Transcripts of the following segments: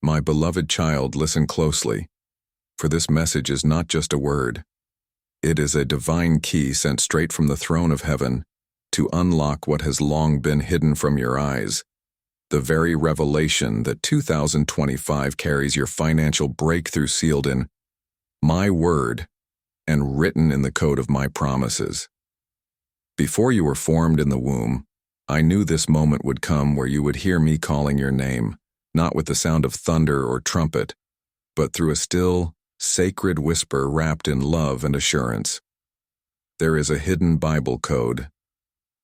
My beloved child, listen closely, for this message is not just a word. It is a divine key sent straight from the throne of heaven to unlock what has long been hidden from your eyes, the very revelation that 2025 carries your financial breakthrough sealed in my word and written in the code of my promises. Before you were formed in the womb, I knew this moment would come where you would hear me calling your name, not with the sound of thunder or trumpet, but through a still, sacred whisper wrapped in love and assurance. There is a hidden Bible code,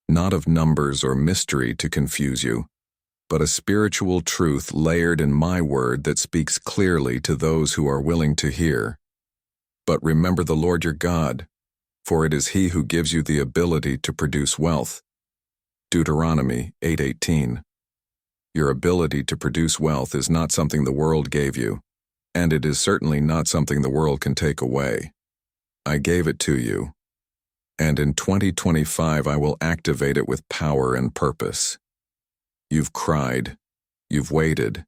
not of numbers or mystery to confuse you, but a spiritual truth layered in my word that speaks clearly to those who are willing to hear. But remember the Lord your God, for it is He who gives you the ability to produce wealth. Deuteronomy 8:18. Your ability to produce wealth is not something the world gave you, and it is certainly not something the world can take away. I gave it to you, and in 2025 I will activate it with power and purpose. You've cried, you've waited,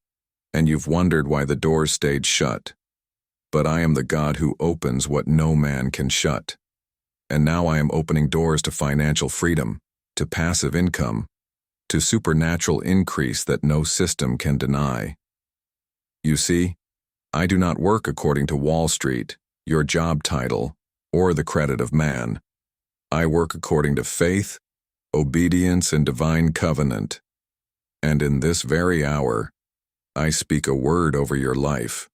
and you've wondered why the doors stayed shut. But I am the God who opens what no man can shut. And now I am opening doors to financial freedom, to passive income, to supernatural increase that no system can deny. You see, I do not work according to Wall Street, your job title, or the credit of man. I work according to faith, obedience, and divine covenant. And in this very hour, I speak a word over your life.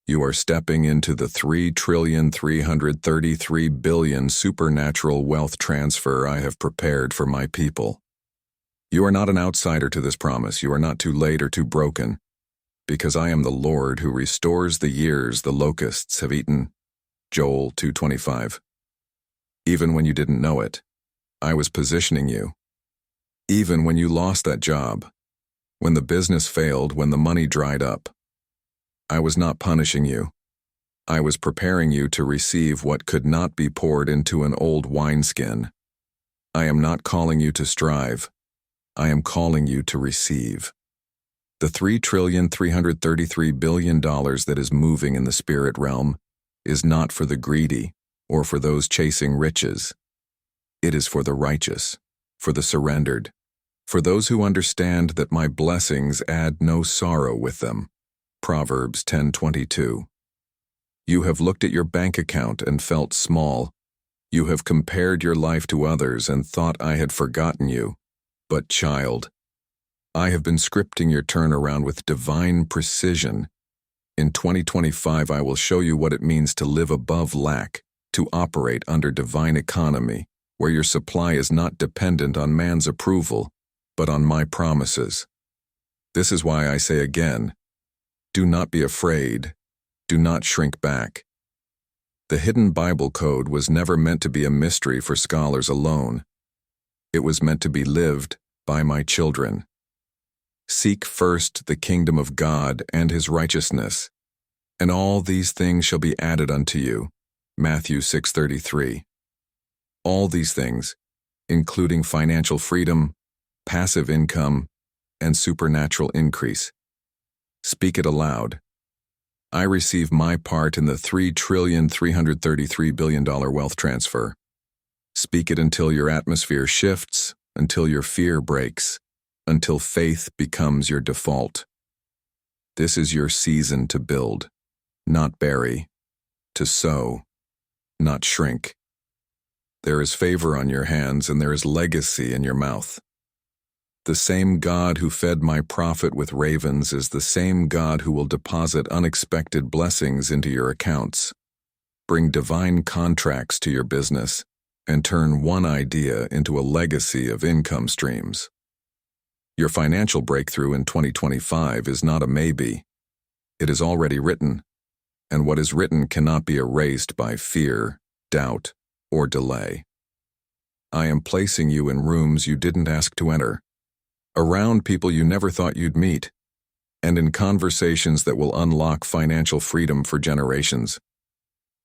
You are stepping into the $3,333,000,000,000 supernatural wealth transfer I have prepared for my people. You are not an outsider to this promise. You are not too late or too broken, because I am the Lord who restores the years the locusts have eaten. Joel 2:25. Even when you didn't know it, I was positioning you. Even when you lost that job, when the business failed, when the money dried up, I was not punishing you. I was preparing you to receive what could not be poured into an old wineskin. I am not calling you to strive. I am calling you to receive. The $3,333,000,000,000 that is moving in the spirit realm is not for the greedy or for those chasing riches. It is for the righteous, for the surrendered, for those who understand that my blessings add no sorrow with them. Proverbs 10:22. You have looked at your bank account and felt small. You have compared your life to others and thought I had forgotten you. But child, I have been scripting your turnaround with divine precision. In 2025, I will show you what it means to live above lack, to operate under divine economy, where your supply is not dependent on man's approval, but on my promises. This is why I say again, do not be afraid. Do not shrink back. The hidden Bible code was never meant to be a mystery for scholars alone. It was meant to be lived by my children. Seek first the kingdom of God and His righteousness, and all these things shall be added unto you. Matthew 6:33. All these things, including financial freedom, passive income, and supernatural increase. Speak it aloud. I receive my part in the $3,333,000,000,000 wealth transfer. Speak it until your atmosphere shifts, until your fear breaks, until faith becomes your default. This is your season to build, not bury, to sow, not shrink. There is favor on your hands and there is legacy in your mouth. The same God who fed my prophet with ravens is the same God who will deposit unexpected blessings into your accounts, bring divine contracts to your business, and turn one idea into a legacy of income streams. Your financial breakthrough in 2025 is not a maybe. It is already written, and what is written cannot be erased by fear, doubt, or delay. I am placing you in rooms you didn't ask to enter, around people you never thought you'd meet, and in conversations that will unlock financial freedom for generations.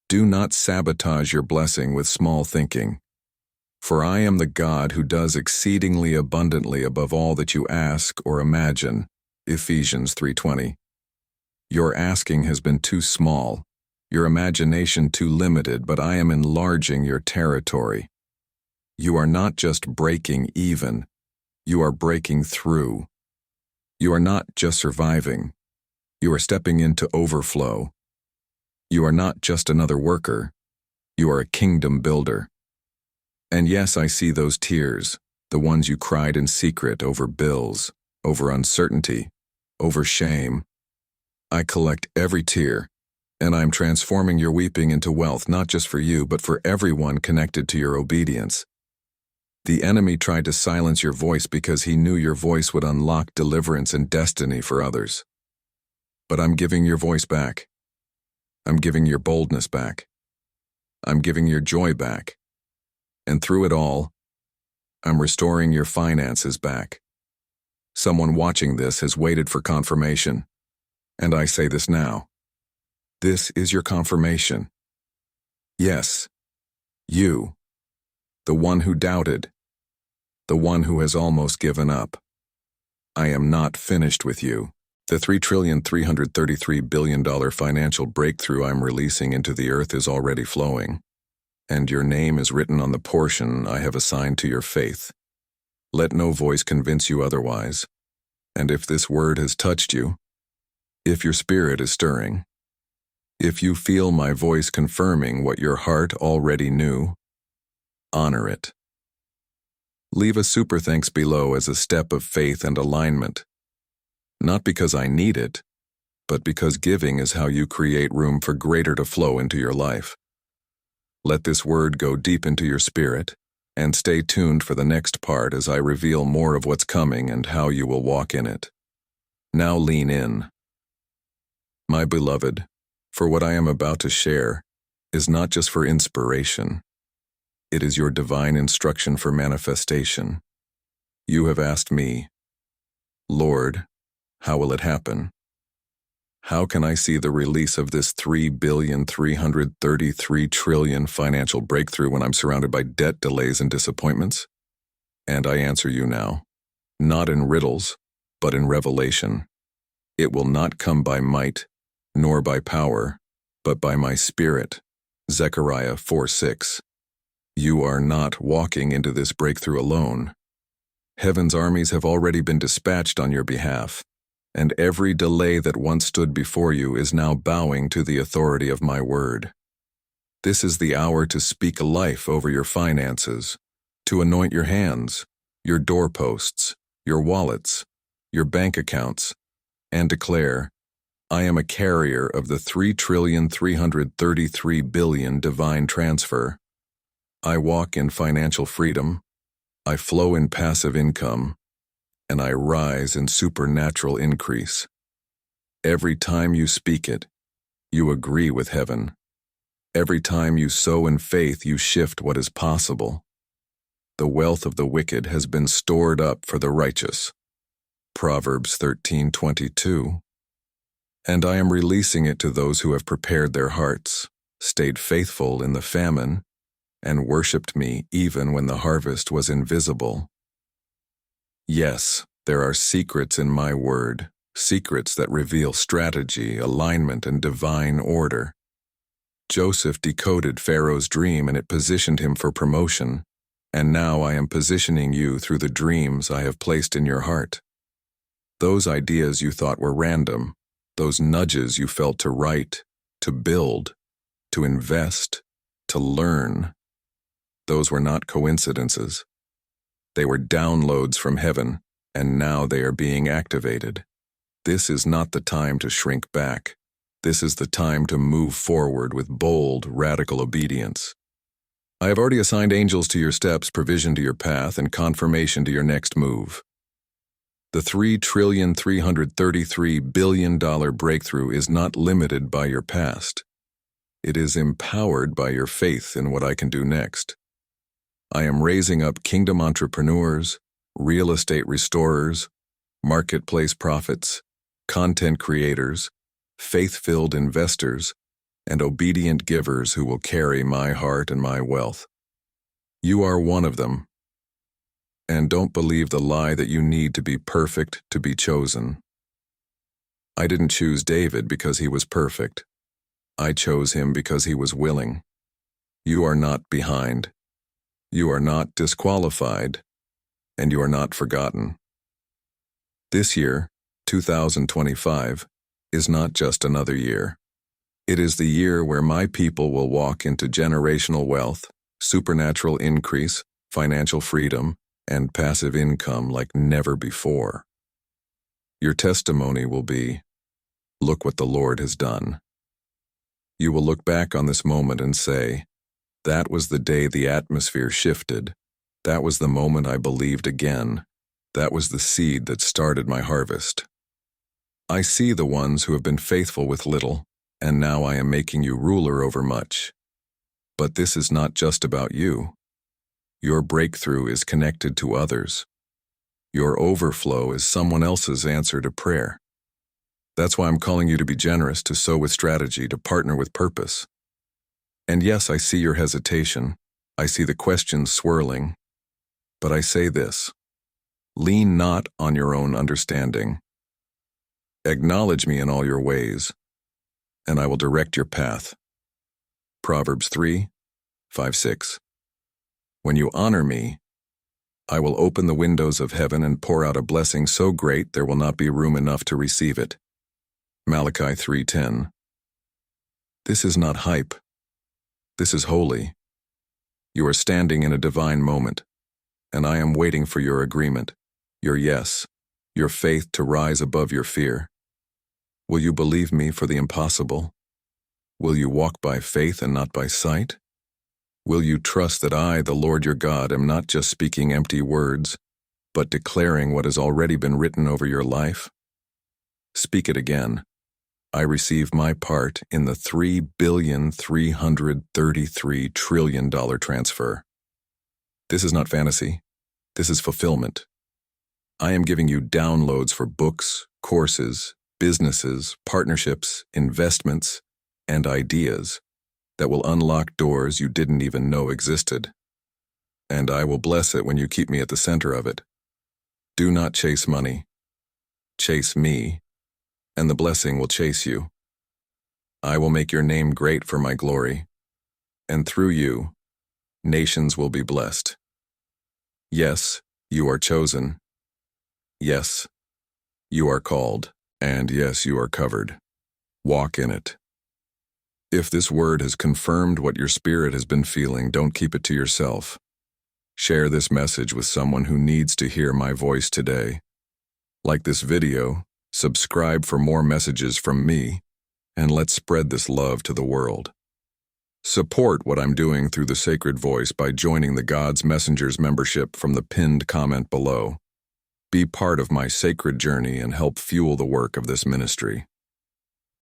Do not sabotage your blessing with small thinking, for I am the God who does exceedingly abundantly above all that you ask or imagine. Ephesians 3:20. Your asking has been too small, your imagination too limited, but I am enlarging your territory. You are not just breaking even, you are breaking through. You are not just surviving, you are stepping into overflow. You are not just another worker, you are a kingdom builder. And yes, I see those tears, the ones you cried in secret over bills, over uncertainty, over shame. I collect every tear, and I am transforming your weeping into wealth, not just for you, but for everyone connected to your obedience. The enemy tried to silence your voice because he knew your voice would unlock deliverance and destiny for others. But I'm giving your voice back. I'm giving your boldness back. I'm giving your joy back. And through it all, I'm restoring your finances back. Someone watching this has waited for confirmation, and I say this now. This is your confirmation. Yes, you, the one who doubted, the one who has almost given up. I am not finished with you. The $3,333 billion financial breakthrough I'm releasing into the earth is already flowing, and your name is written on the portion I have assigned to your faith. Let no voice convince you otherwise. And if this word has touched you, if your spirit is stirring, if you feel my voice confirming what your heart already knew, honor it. Leave a super thanks below as a step of faith and alignment. Not because I need it, but because giving is how you create room for greater to flow into your life. Let this word go deep into your spirit, and stay tuned for the next part as I reveal more of what's coming and how you will walk in it. Now lean in. My beloved, for what I am about to share is not just for inspiration. It is your divine instruction for manifestation. You have asked me, Lord, how will it happen? How can I see the release of this $3,333 trillion financial breakthrough when I'm surrounded by debt, delays, and disappointments? And I answer you now, not in riddles, but in revelation. It will not come by might, nor by power, but by my spirit. Zechariah 4:6. You are not walking into this breakthrough alone. Heaven's armies have already been dispatched on your behalf, and every delay that once stood before you is now bowing to the authority of my word. This is the hour to speak life over your finances, to anoint your hands, your doorposts, your wallets, your bank accounts, and declare, I am a carrier of the $3,333 billion divine transfer. I walk in financial freedom, I flow in passive income, and I rise in supernatural increase. Every time you speak it, you agree with heaven. Every time you sow in faith, you shift what is possible. The wealth of the wicked has been stored up for the righteous. Proverbs 13:22. And I am releasing it to those who have prepared their hearts, stayed faithful in the famine, and worshipped me even when the harvest was invisible. Yes, there are secrets in my word, secrets that reveal strategy, alignment, and divine order. Joseph decoded Pharaoh's dream and it positioned him for promotion, and now I am positioning you through the dreams I have placed in your heart. Those ideas you thought were random, those nudges you felt to write, to build, to invest, to learn, those were not coincidences. They were downloads from heaven, and now they are being activated. This is not the time to shrink back. This is the time to move forward with bold, radical obedience. I have already assigned angels to your steps, provision to your path, and confirmation to your next move. The $3,333 billion breakthrough is not limited by your past. It is empowered by your faith in what I can do next. I am raising up kingdom entrepreneurs, real estate restorers, marketplace prophets, content creators, faith-filled investors, and obedient givers who will carry my heart and my wealth. You are one of them. And don't believe the lie that you need to be perfect to be chosen. I didn't choose David because he was perfect. I chose him because he was willing. You are not behind. You are not disqualified. And you are not forgotten. This year, 2025, is not just another year. It is the year where my people will walk into generational wealth, supernatural increase, financial freedom, and passive income like never before. Your testimony will be, "Look what the Lord has done." You will look back on this moment and say, "That was the day the atmosphere shifted. That was the moment I believed again. That was the seed that started my harvest." I see the ones who have been faithful with little, and now I am making you ruler over much. But this is not just about you. Your breakthrough is connected to others. Your overflow is someone else's answer to prayer. That's why I'm calling you to be generous, to sow with strategy, to partner with purpose. And yes, I see your hesitation. I see the questions swirling. But I say this: lean not on your own understanding. Acknowledge me in all your ways, and I will direct your path. Proverbs 3:5-6. When you honor me, I will open the windows of heaven and pour out a blessing so great there will not be room enough to receive it. Malachi 3:10. This is not hype. This is holy. You are standing in a divine moment, and I am waiting for your agreement, your yes, your faith to rise above your fear. Will you believe me for the impossible? Will you walk by faith and not by sight? Will you trust that I, the Lord your God, am not just speaking empty words, but declaring what has already been written over your life? Speak it again. I receive my part in the $3,333,000,000,000,000 transfer. This is not fantasy. This is fulfillment. I am giving you downloads for books, courses, businesses, partnerships, investments, and ideas that will unlock doors you didn't even know existed. And I will bless it when you keep me at the center of it. Do not chase money. Chase me, and the blessing will chase you. I will make your name great for my glory, and through you, nations will be blessed. Yes, you are chosen. Yes, you are called, and yes, you are covered. Walk in it. If this word has confirmed what your spirit has been feeling, don't keep it to yourself. Share this message with someone who needs to hear my voice today. Like this video, subscribe for more messages from me, and let's spread this love to the world. Support what I'm doing through the Sacred Voice by joining the God's Messengers membership from the pinned comment below. Be part of my sacred journey and help fuel the work of this ministry.